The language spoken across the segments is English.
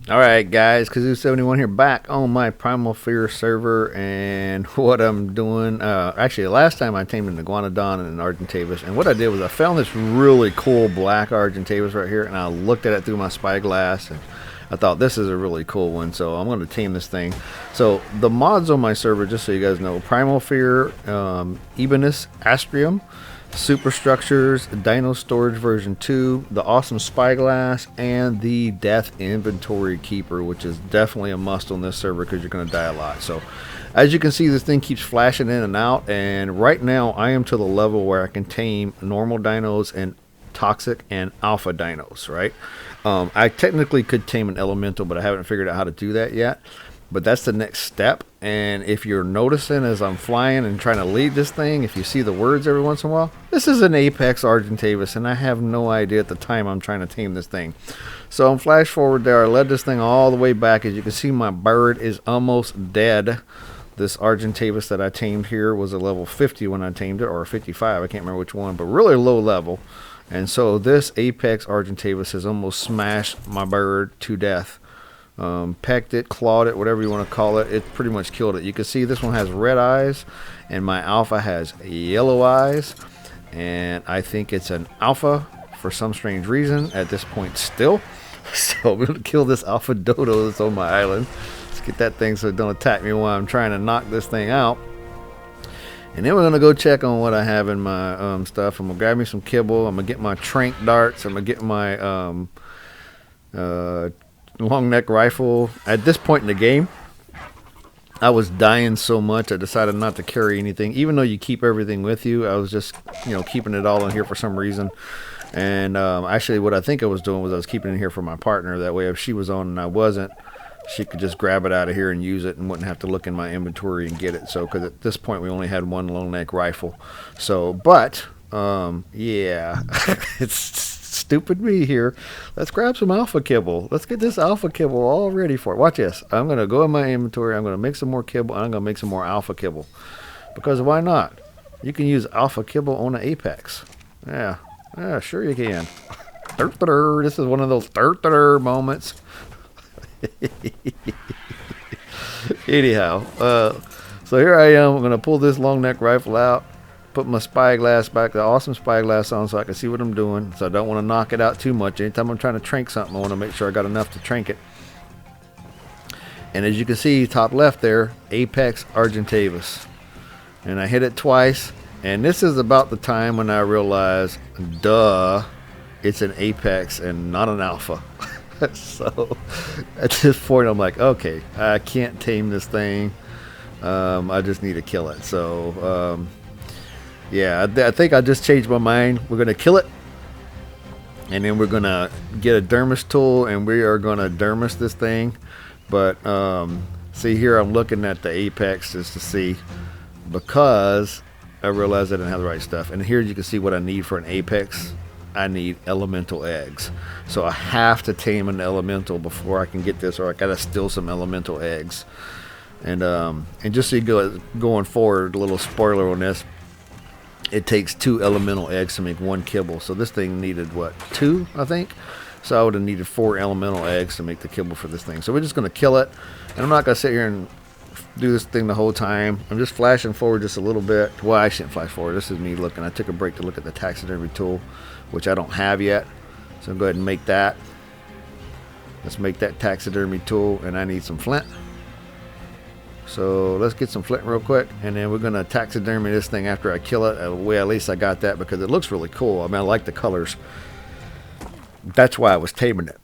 Alright guys, Kazoo71 here back on my Primal Fear server, and what I'm doing, actually the last time I tamed an Iguanodon and an Argyentavis, and what I did was I found this really cool black Argyentavis right here, and I looked at it through my Spyglass, and I thought this is a really cool one, so I'm going to tame this thing. So the mods on my server, just so you guys know: Primal Fear, Ebenus Astrum, Superstructures, Dino Storage version 2, the awesome Spyglass, and the Death Inventory Keeper, which is definitely a must on this server because you're going to die a lot. So as you can see, this thing keeps flashing in and out, and right now I am to the level where I can tame normal dinos and toxic and alpha dinos, right? I technically could tame an elemental, but I haven't figured out how to do that yet. But that's the next step. And if you're noticing as I'm flying and trying to lead this thing, if you see the words every once in a while, this is an Apex Argyentavis, and I have no idea at the time I'm trying to tame this thing. So I'm flash forward there. I led this thing all the way back. As you can see, my bird is almost dead. This Argyentavis that I tamed here was a level 50 when I tamed it, or 55, I can't remember which one, but really low level. And so this Apex Argyentavis has almost smashed my bird to death. Pecked it, clawed it, whatever you want to call it. It pretty much killed it. You can see this one has red eyes, and my Alphha has yellow eyes. And I think it's an Alphha for some strange reason at this point still. So I'm going to kill this Alpha Dodo that's on my island. Let's get that thing so it don't attack me while I'm trying to knock this thing out. And then we're going to go check on what I have in my stuff. I'm going to grab me some kibble. I'm going to get my trank darts. I'm going to get my long neck rifle. At this point in the game, I was dying so much I decided not to carry anything. Even though you keep everything with you, I was just, keeping it all in here for some reason. And actually what I think I was doing was I was keeping it in here for my partner. That way if she was on and I wasn't, she could just grab it out of here and use it and wouldn't have to look in my inventory and get it. So, because at this point we only had one long neck rifle. So, but, yeah, it's stupid me here. Let's grab some alpha kibble. Let's get this alpha kibble all ready for it. Watch this. I'm going to go in my inventory. I'm going to make some more kibble. And I'm going to make some more alpha kibble. Because why not? You can use alpha kibble on an Apex. Yeah, sure you can. This is one of those moments. Anyhow, so here I am. I'm going to pull this long neck rifle out, put my Spyglass back, the awesome Spyglass on, so I can see what I'm doing. So I don't want to knock it out too much. Anytime I'm trying to trank something, I want to make sure I got enough to trank it. And as you can see, top left there, Apex Argyentavis. And I hit it twice. And this is about the time when I realized, duh, it's an Apex and not an Alpha. So at this point I'm like, okay, I can't tame this thing. I just need to kill it. So yeah, I think I just changed my mind. We're gonna kill it, and then we're gonna get a dermis tool and we are gonna dermis this thing. But see here, I'm looking at the Apex just to see, because I realized I didn't have the right stuff. And here you can see what I need for an Apex. I need elemental eggs. So I have to tame an elemental before I can get this, or I gotta steal some elemental eggs. And just so you go going forward, a little spoiler on this, it takes 2 elemental eggs to make 1 kibble. So this thing needed what, 2, I think? So I would have needed 4 elemental eggs to make the kibble for this thing. So we're just gonna kill it, and I'm not gonna sit here and do this thing the whole time. I'm just flashing forward just a little bit. Well, I shouldn't flash forward. This is me looking. I took a break to look at the taxidermy tool, which I don't have yet. So I'll go ahead and make that. Let's make that taxidermy tool, and I need some flint. So let's get some flint real quick, and then we're gonna taxidermy this thing after I kill it. Well, at least I got that because it looks really cool. I mean, I like the colors. That's why I was taming it.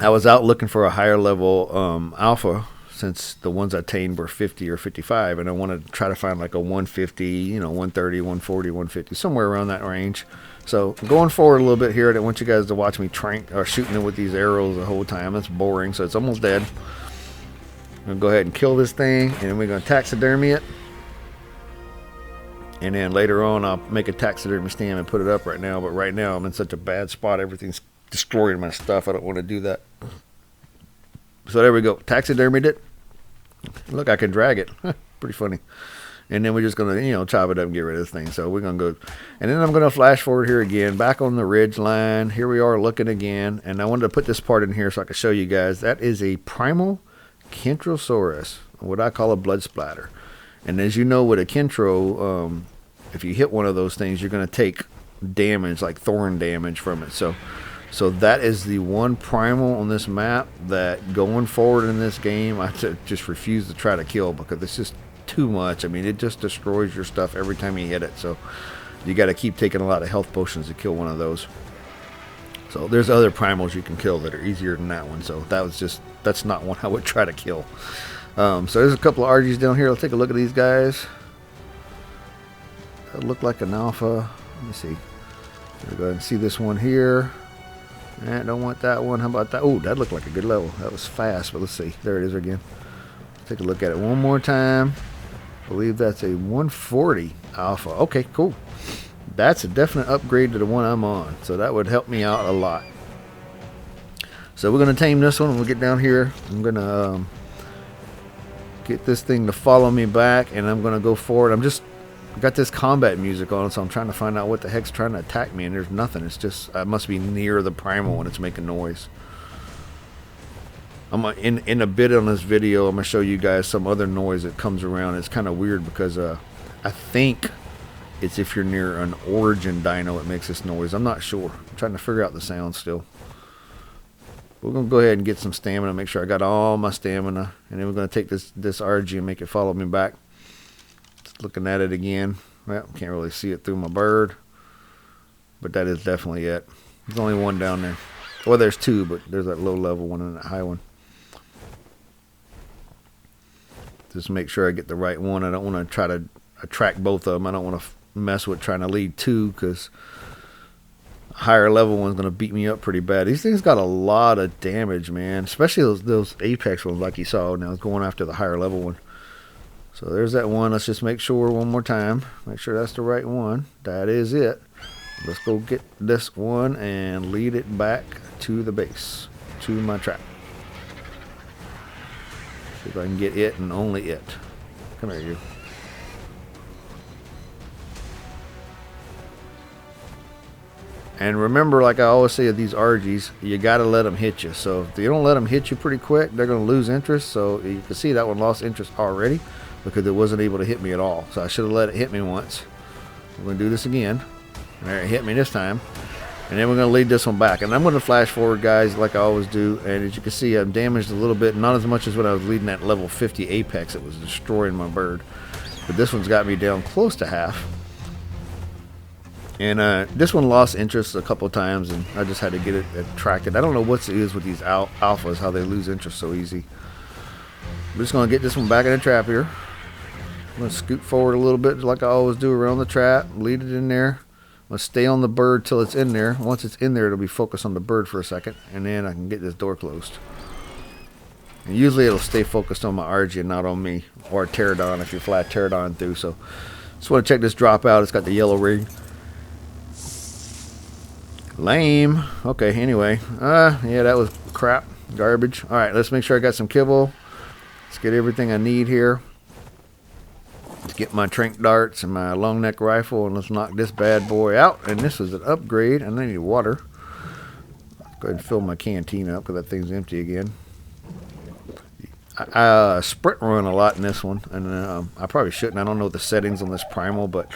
I was out looking for a higher level alpha, since the ones I tamed were 50 or 55, and I wanted to try to find like a 150, 130, 140, 150, somewhere around that range. So going forward a little bit here, I don't want you guys to watch me trank or shooting it with these arrows the whole time. That's boring. So it's almost dead. I'm gonna go ahead and kill this thing, and then we're gonna taxidermy it. And then later on, I'll make a taxidermy stand and put it up right now. But right now, I'm in such a bad spot. Everything's destroying my stuff. I don't want to do that. So there we go. Taxidermied it. Look, I can drag it. Pretty funny. And then we're just going to, you know, chop it up and get rid of this thing. So we're going to go. And then I'm going to flash forward here again. Back on the ridge line. Here we are looking again. And I wanted to put this part in here so I could show you guys. That is a Primal Kentrosaurus. What I call a blood splatter. And as you know with a Kentro, if you hit one of those things, you're going to take damage, like thorn damage from it. So that is the one primal on this map that going forward in this game, I just refuse to try to kill because it's just too much. I mean, it just destroys your stuff every time you hit it. So you got to keep taking a lot of health potions to kill one of those. So there's other primals you can kill that are easier than that one. So that's not one I would try to kill. So there's a couple of RGs down here. Let's take a look at these guys. That look like an alpha. Let me see. We'll go ahead and see this one here. I don't want that one. How about that? Oh, that looked like a good level. That was fast, but let's see. There it is again. Let's take a look at it one more time. I believe that's a 140 alpha. Okay, cool. That's a definite upgrade to the one I'm on. So that would help me out a lot. So we're going to tame this one when we get down here. I'm going to get this thing to follow me back, and I'm going to go forward. I got this combat music on, so I'm trying to find out what the heck's trying to attack me, and there's nothing. It's just, I must be near the primal when it's making noise. I'm in a bit on this video, I'm going to show you guys some other noise that comes around. It's kind of weird because I think it's if you're near an origin dino it makes this noise. I'm not sure. I'm trying to figure out the sound still. We're going to go ahead and get some stamina, make sure I got all my stamina, and then we're going to take this RG and make it follow me back. Looking at it again. Well, can't really see it through my bird, but that is definitely it. There's only one down there. Well, there's two, but there's that low level one and that high one. Just make sure I get the right one. I don't want to try to attract both of them. I don't want to mess with trying to lead two, because a higher level one's going to beat me up pretty bad. These things got a lot of damage, man, especially those apex ones like you saw. Now it's going after the higher level one. So there's that one. Let's just make sure one more time. Make sure that's the right one. That is it. Let's go get this one and lead it back to the base, to my trap. See if I can get it and only it. Come here, you. And remember, like I always say of these RGs, you got to let them hit you. So if you don't let them hit you pretty quick, they're going to lose interest. So you can see that one lost interest already, because it wasn't able to hit me at all. So I should have let it hit me once. We're going to do this again. There, it hit me this time. And then we're going to lead this one back. And I'm going to flash forward, guys, like I always do. And as you can see, I'm damaged a little bit. Not as much as when I was leading that level 50 apex. It was destroying my bird. But this one's got me down close to half. And this one lost interest a couple times, and I just had to get it attracted. I don't know what it is with these alphas, how they lose interest so easy. I'm just going to get this one back in the trap here. I'm going to scoot forward a little bit like I always do around the trap. Lead it in there. I'm going to stay on the bird till it's in there. Once it's in there, it'll be focused on the bird for a second. And then I can get this door closed. And usually it'll stay focused on my RG and not on me. Or pterodon if you fly pterodon through. So just want to check this drop out. It's got the yellow ring. Lame. Okay, anyway. Yeah, that was crap. Garbage. Alright, let's make sure I got some kibble. Let's get everything I need here. Let's get my trank darts and my long neck rifle, and let's knock this bad boy out. And this is an upgrade, and I need water. Let's go ahead and fill my canteen up because that thing's empty again. I sprint run a lot in this one, and I probably shouldn't. I don't know the settings on this primal, but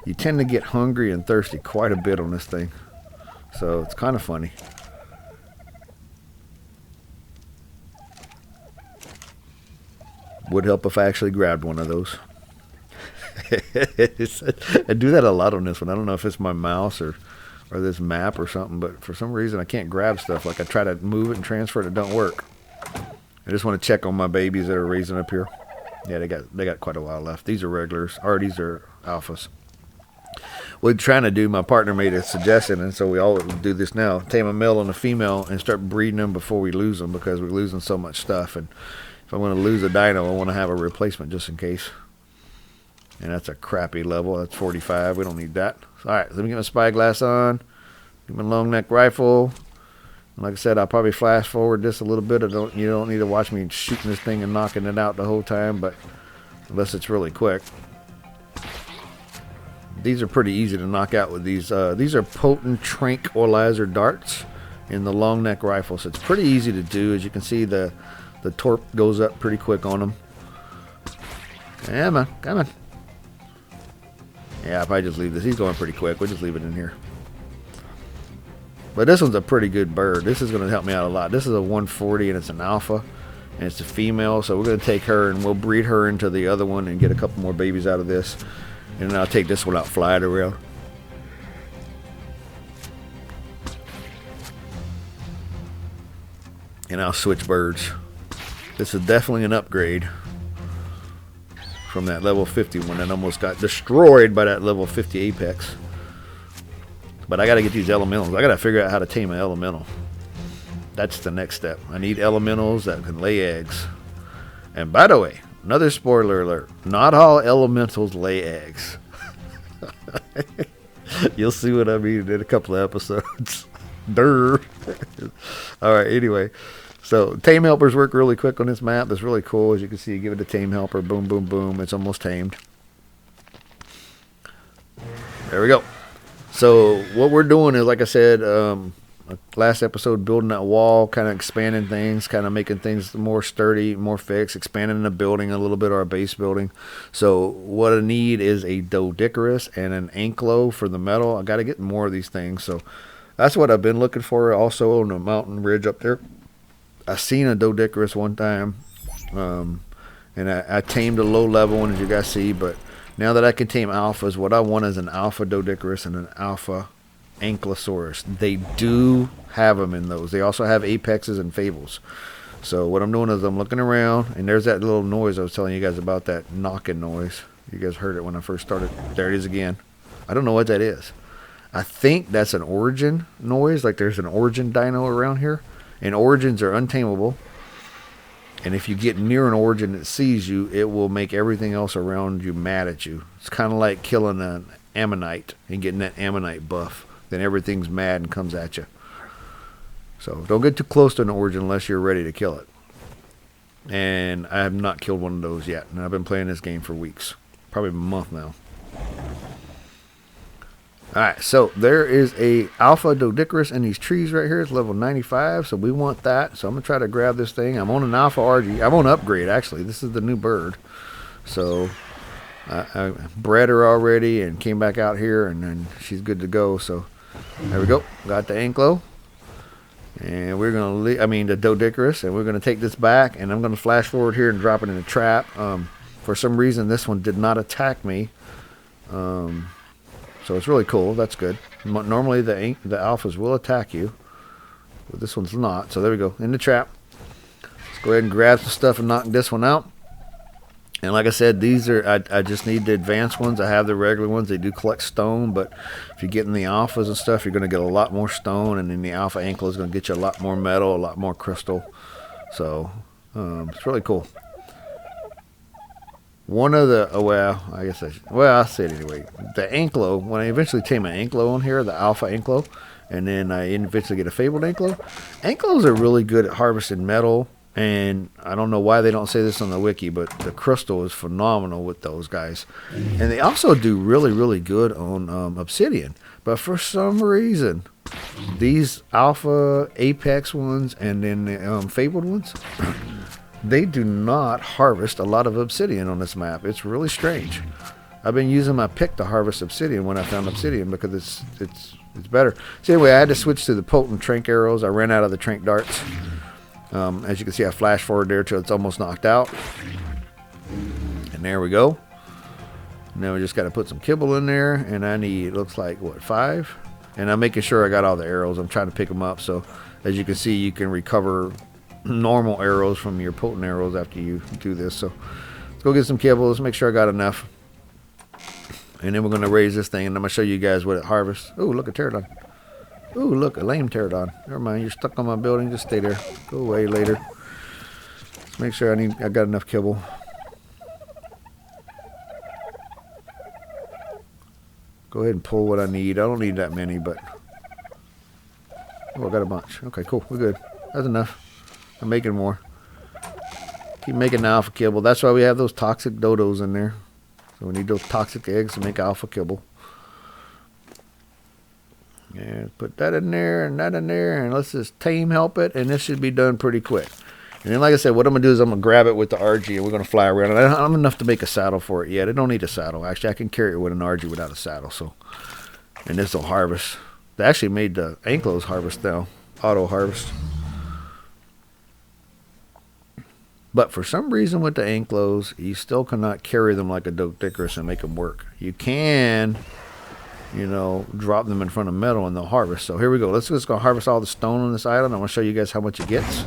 you tend to get hungry and thirsty quite a bit on this thing. So it's kind of funny. Would help if I actually grabbed one of those. I do that a lot on this one. I don't know if it's my mouse or this map or something, but for some reason I can't grab stuff. Like I try to move it and transfer it, it don't work. I just want to check on my babies that are raising up here. Yeah, they got quite a while left. These are regulars, or these are alphas. We're trying to do, my partner made a suggestion, and so we all do this now. Tame a male and a female and start breeding them before we lose them, because we're losing so much stuff. And if I want to lose a dino, I want to have a replacement just in case. And that's a crappy level. That's 45. We don't need that. So, all right, let me get my spyglass on. Get my long neck rifle. And like I said, I'll probably flash forward this a little bit. You don't need to watch me shooting this thing and knocking it out the whole time, but unless it's really quick. these are pretty easy to knock out with these. These are potent tranquilizer darts in the long neck rifle, so it's pretty easy to do. As you can see, the torp goes up pretty quick on them. Come on, come on. Yeah, I'll probably just leave this. He's going pretty quick. We'll just leave it in here. But this one's a pretty good bird. This is going to help me out a lot. This is a 140 and it's an alpha. And it's a female, so we're going to take her and we'll breed her into the other one and get a couple more babies out of this. And then I'll take this one out, fly it around. And I'll switch birds. This is definitely an upgrade from that level 50 one that almost got destroyed by that level 50 apex. But I got to get these elementals. I got to figure out how to tame an elemental. That's the next step. I need elementals that can lay eggs. And by the way, another spoiler alert. Not all elementals lay eggs. You'll see what I mean in a couple of episodes. Durr. Alright, anyway. So, tame helpers work really quick on this map. That's really cool. As you can see, you give it a tame helper. Boom, boom, boom. It's almost tamed. There we go. So, what we're doing is, like I said, last episode, building that wall, kind of expanding things, kind of making things more sturdy, more fixed, expanding the building a little bit, our base building. So, what I need is a Doedicurus and an anklo for the metal. I got to get more of these things. So, that's what I've been looking for. Also, on the mountain ridge up there. I seen a Doedicurus one time, and I tamed a low level one, as you guys see, but now that I can tame alphas, what I want is an alpha Doedicurus and an alpha Ankylosaurus. They do have them in those. They also have apexes and fables. So what I'm doing is I'm looking around, and there's that little noise I was telling you guys about, that knocking noise. You guys heard it when I first started. There it is again. I don't know what that is. I think that's an origin noise, like there's an origin dino around here. And origins are untamable. And if you get near an origin that sees you, it will make everything else around you mad at you. It's kind of like killing an ammonite and getting that ammonite buff. Then everything's mad and comes at you. So don't get too close to an origin unless you're ready to kill it. And I have not killed one of those yet. And I've been playing this game for weeks. Probably a month now. Alright, so there is a alpha Doedicurus in these trees right here. It's level 95, so we want that. So I'm going to try to grab this thing. I'm on an alpha RG. I'm on upgrade, actually. This is the new bird. So I bred her already and came back out here, and then she's good to go. So there we go. Got the anklo. And we're going to leave, the Doedicurus, and we're going to take this back, and I'm going to flash forward here and drop it in a trap. For some reason, this one did not attack me. So it's really cool. That's good. Normally the alphas will attack you, but this one's not. So there we go. In the trap. Let's go ahead and grab some stuff and knock this one out. And like I said, these are, I just need the advanced ones. I have the regular ones. They do collect stone, but if you're getting the alphas and stuff, you're going to get a lot more stone, and then the alpha ankle is going to get you a lot more metal, a lot more crystal. So it's really cool. One of the, I'll say it anyway. The anklo, when I eventually tame an anklo on here, the alpha anklo, and then I eventually get a fabled anklo. Anklos are really good at harvesting metal, and I don't know why they don't say this on the wiki, but the crystal is phenomenal with those guys. And they also do really, really good on obsidian. But for some reason, these alpha apex ones and then the fabled ones, they do not harvest a lot of obsidian on this map. It's really strange. I've been using my pick to harvest obsidian when I found obsidian because it's better. So anyway, I had to switch to the potent trank arrows. I ran out of the trank darts. As you can see, I flashed forward there till it's almost knocked out. And there we go. Now we just got to put some kibble in there, and I need, looks like, what, 5? And I'm making sure I got all the arrows. I'm trying to pick them up. So as you can see, you can recover normal arrows from your potent arrows after you do this. So let's go get some kibble. Let's make sure I got enough. And then we're going to raise this thing, and I'm going to show you guys what it harvests. Oh, look, a pterodon. Oh, look, a lame pterodon. Never mind, you're stuck on my building. Just stay there. Go away later. Let's make sure I got enough kibble. Go ahead and pull what I need. I don't need that many, but... Oh, I got a bunch. Okay, cool. We're good. That's enough. I'm making more. Keep making the alpha kibble. That's why we have those toxic dodos in there. So we need those toxic eggs to make alpha kibble. And put that in there and that in there, and let's just tame help it, and this should be done pretty quick. And then, like I said, what I'm going to do is I'm going to grab it with the RG, and we're going to fly around. And I don't have enough to make a saddle for it yet. I don't need a saddle. Actually, I can carry it with an RG without a saddle. So, and this will harvest. They actually made the anklos harvest now, auto harvest. But for some reason with the anklos, you still cannot carry them like a Doedicurus and make them work. You can, you know, drop them in front of metal and they'll harvest. So here we go. Let's just go harvest all the stone on this island. I'm going to show you guys how much it gets.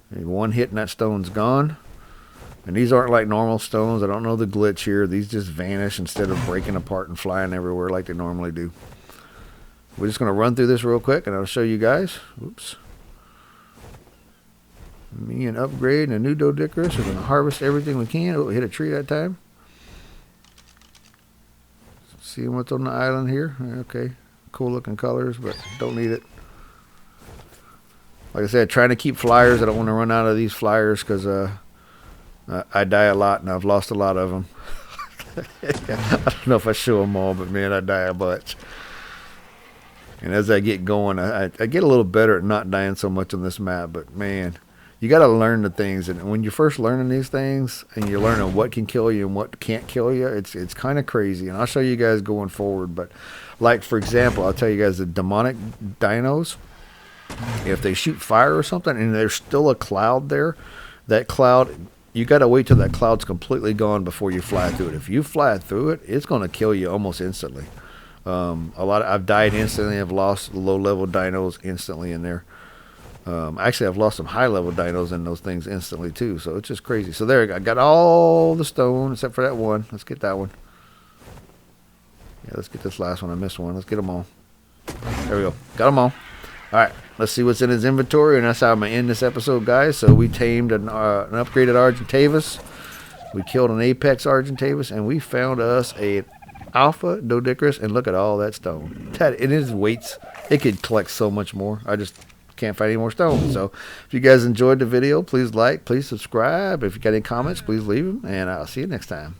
One hit and that stone's gone. And these aren't like normal stones. I don't know the glitch here. These just vanish instead of breaking apart and flying everywhere like they normally do. We're just going to run through this real quick and I'll show you guys. Oops. Me and upgrade and a new Doedicurus. We're going to harvest everything we can. Oh, hit a tree that time. See what's on the island here. Okay. Cool looking colors, but don't need it. Like I said, trying to keep flyers. I don't want to run out of these flyers because I die a lot and I've lost a lot of them. I don't know if I show them all, but man, I die a bunch. And as I get going, I get a little better at not dying so much on this map, but man, you got to learn the things. And when you're first learning these things and you're learning what can kill you and what can't kill you, it's kind of crazy. And I'll show you guys going forward. But like, for example, I'll tell you guys the demonic dinos, if they shoot fire or something and there's still a cloud there, that cloud, you got to wait till that cloud's completely gone before you fly through it. If you fly through it, it's going to kill you almost instantly. I've died instantly. I've lost low-level dinos instantly in there. Actually, I've lost some high-level dinos in those things instantly too. So it's just crazy. So there, I got all the stone except for that one. Let's get that one. Yeah, let's get this last one. I missed one. Let's get them all. There we go. Got them all. All right. Let's see what's in his inventory, and that's how I'm gonna end this episode, guys. So we tamed an upgraded Argyentavis. We killed an Apex Argyentavis, and we found us a Alphha Doedicurus, and look at all that stone. It is weights. It could collect so much more. I just can't find any more stones. So if you guys enjoyed the video, please like, please subscribe. If you got any comments, please leave them, and I'll see you next time.